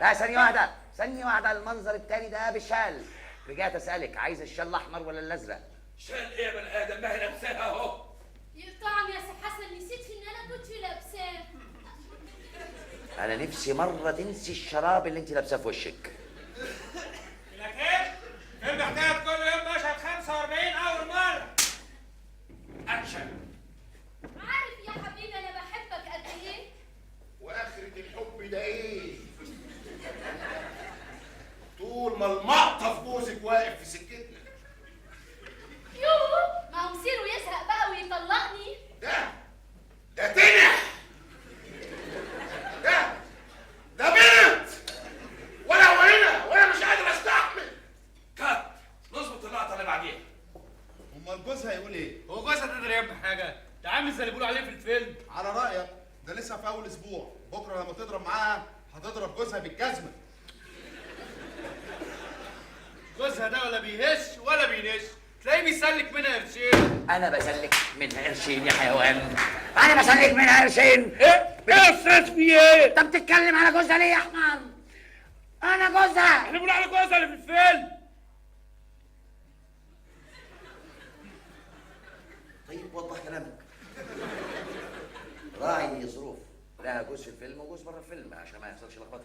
لا ثانية واحدة ثانية واحدة، المنظر التاني ده بالشال. رجعت اسألك عايز الشال الأحمر ولا الأزرق؟ شال ايه يا بني آدم؟ ما هي لابساها اهو. يقطعني يا سي حسن، نسيت ان انا كنت لابساه. أنا نفسي مرة تنسي الشراب اللي أنت لابساه في وشك. لكن فيلم حكاية كل يوم مشهد 45 أول مرة. اكشن. عارف يا حبيبي انا بحبك قد ايه؟ واخرة الحب ده ايه؟ طول ما المقطف جوزك واقف في سكتنا. يوه، ما هو مصيره يزهق بقى ويطلقني. ده تنح. ده بنت. ولا هو هنا وانا مش قادر استحمل. كات. نظبط اللقطه اللي بعديها. امال جوزها يقول ايه؟ هو جوزها تقدر يعمل حاجة؟ ده عامل زي اللي بيقولوا عليه في الفيلم. على رايك ده لسه في اول اسبوع، بكره لما تضرب معاها هتضرب جوزها بالجزمه. جوزها ده ولا بيهش ولا بينش، تلاقيه بيسلك منها قرشين. أنا بسلك منها قرشين يا حيوان. أنا بسلك منها قرشين. ايه يا استاذ في ايه؟ أنت بتتكلم على جوزها ليه يا حمار؟ أنا جوزها. احنا بنقول على جوزها اللي في الفيلم. طيب وضح كلامك. راعي ظروف، لها جوز في الفيلم وجوز بره الفيلم عشان ما يحصلش لخبطه.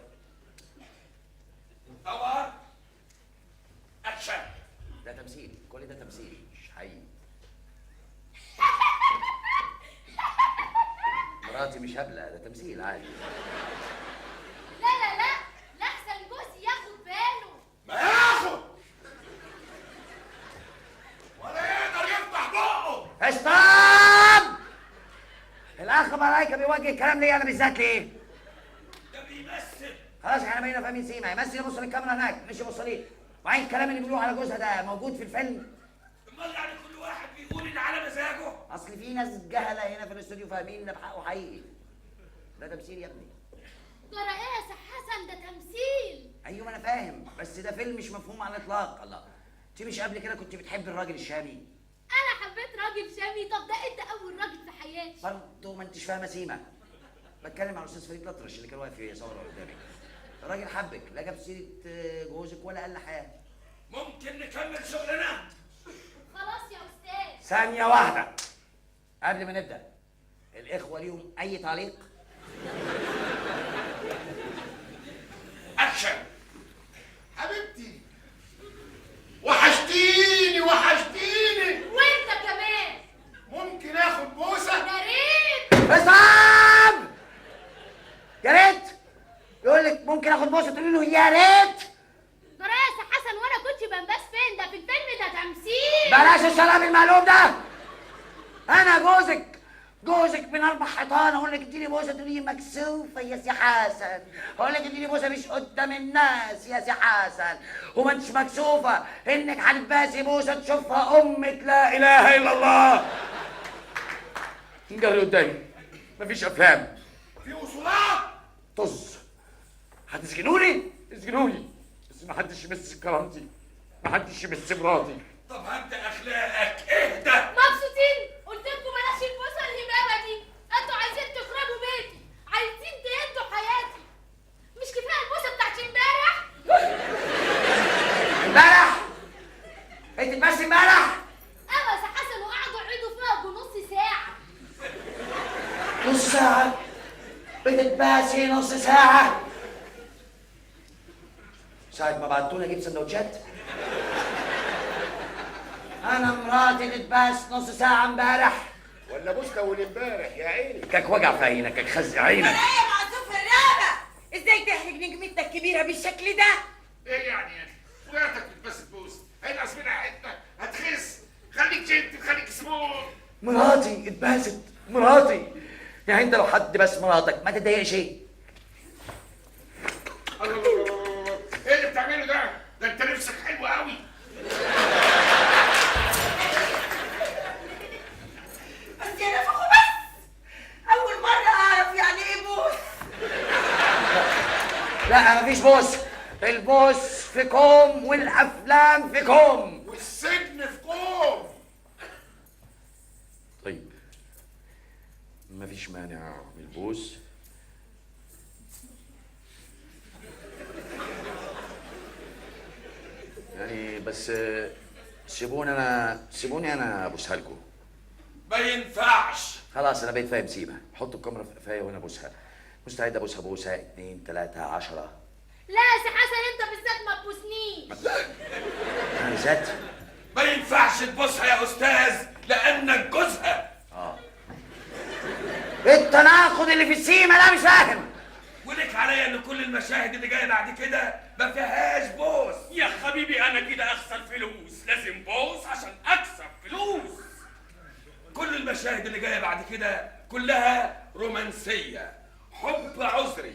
طبعا. اكشن. ده تمثيل، كل ده تمثيل مش حقيقي. مراتي مش هبله، ده تمثيل عادي. لا لا لا، لحسن جوزي ياخد باله. ما ياخد ولا يقدر يفتح بقه. استوب! الاخ ملايكه بيوجه الكلام ليا انا بالذات ليه؟ ده بيمثل. خلاص احنا بقينا فاهمين سيما، يمثل يبص للكاميرا هناك مش يبص ليه. وبعدين الكلام اللي بيقولوه على جوزها ده موجود في الفيلم؟ امال يعني كل واحد بيقول اللي على مزاجه؟ اصل في ناس جهله هنا في الاستوديو فاهمين ان بحقه حقيقي. ده تمثيل يا ابني. جرى ايه يا سي حسن؟ ده تمثيل. ايوه انا فاهم، بس ده فيلم مش مفهوم على الاطلاق. الله، انت مش قبل كده كنت بتحب الراجل الشامي؟ انا حبيت راجل شامي. طب ده انت اول راجل في حياتي. برضه ما انتش فاهمه سيما. بتكلم على الاستاذ فريد الأطرش اللي كان واقف يصور قدامك. الراجل حبك، لا جاب سيره جوزك ولا قال حاجه. ممكن نكمل شغلنا؟ خلاص يا استاذ. ثانيه واحده قبل ما نبدا، الاخوه ليهم اي تعليق؟ اكشن. حبيبتي وحشتيني وحشتيني. وانت كمان. ممكن اخد بوسه؟ يا ريت. استوب! يا ريت يقول لك ممكن اخد بوسه تقول له يا ريت. جرى ايه يا سي حسن؟ وانا كنت بنباس فين؟ ده في الفيلم ده تمثيل. بلاش الكلام المقلوب ده. انا جوزك من 4 حيطان. اقول لك اديني بوسه تقولي مكسوفه يا سي حسن. اقول لك اديني بوسه مش قدام الناس يا سي حسن. وما انتش مكسوفه انك هتباسي بوسه تشوفها امك لا اله الا الله. انجري قدامي، مفيش افلام في وصولات. طز. هتسجنوني اسجنوني، بس ما حدش يمس كرامتي، ما حدش يمس مراتي. طب هبدا اخلاقك اهدى. مبسوطين؟ قلت لكم بلاش البوسه الهبابه دي. انتوا عايزين تخربوا بيتي، عايزين تهدوا حياتي. مش كفايه البوسه بتاعت امبارح؟ امبارح؟ انت بس امبارح؟ ايوه يا سي حسن، وقعدوا يعيدوا فيها بنص ساعه. نص ساعة؟ بتتباسي نص ساعة؟ ساعة ما بعتوني اجيب سندوتشات؟ انا مراتي تتباس نص ساعة امبارح؟ ولا بوسه اول امبارح يا عيني. كاك وجع في عينك، كاك خز عينك. ايه يا معزوف الرابع؟ ازاي تحرج نجمتك كبيره بالشكل ده؟ ايه يعني مراتك بتبس تبوس؟ هينقص منها حته هتخس. خليك جنت خليك سموث. مراتي اتباست، مراتي. يعني انت لو حد بس مراتك ما تتضايقش ايه؟ ايه اللي بتعمله ده؟ ده انت نفسك حلو قوي. بس يا نفخه بس، اول مره اعرف يعني ايه بوس. لا مفيش بوس. البوس في كوم والافلام في كوم والسجن في كوم. طيب مفيش مانع من البوس، بس سيبوني انا ابوسها لكم. ما ينفعش. خلاص انا بقيت فاهم سيبها. حطوا الكاميرا في قفايا وانا ابوسها. مستعد ابوسها بوسه 2 3 10. لا يا سي حسن انت بالذات ما تبوسنيش. انا بالذات ما ينفعش تبوسها يا استاذ لانك جوزها. التناقض اللي في السيما ده مش فاهم. ولك عليا ان كل المشاهد اللي جايه بعد كده ما فيهاش بوس. يا حبيبي انا كده اخسر فلوس، لازم بوس عشان اكسب فلوس. كل المشاهد اللي جايه بعد كده كلها رومانسيه، حب عذري.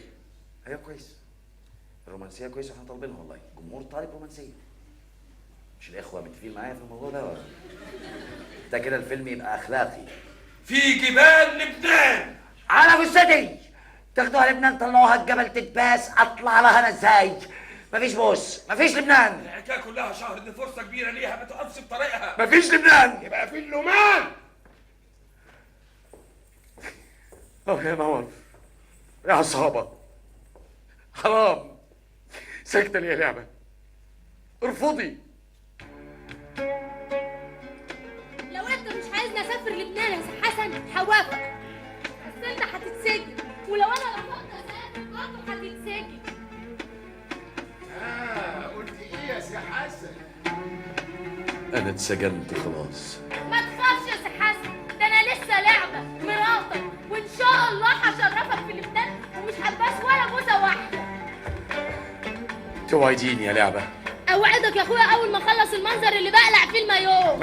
ايوه كويس، الرومانسيه كويسه، احنا طالبينها والله. الجمهور طالب رومانسيه. مش الاخوه متفقين معايا في الموضوع ده ولا؟ ده كده الفيلم يبقى اخلاقي. في جبال لبنان على جثتي تاخدوها لبنان، طلعوها الجبل تتباس، اطلع لها انا ازاي؟ مفيش بوس، مفيش لبنان. الحكايه كلها شهر، دي فرصه كبيره ليها ما تقفش بطريقها. مفيش لبنان. يبقى في اللومان. يا نور يا عصابة، حرام. سكتة يا لعبة، ارفضي. لو انت مش عايزني اسافر لبنان يا سي حسن هوافق، بس انت هتتسجن، ولو انا رفضت اسافر برضه هتتسجن. قلت ايه يا سي حسن؟ انا اتسجنت خلاص. ما تخافش يا سي حسن، ده انا لسه لعبه مراتك، وان شاء الله هشرفك في لبنان ومش هلبس ولا بوسه واحده. توعديني يا لعبة؟ اوعدك يا اخويا اول ما اخلص المنظر اللي بقلع فيه المايوه.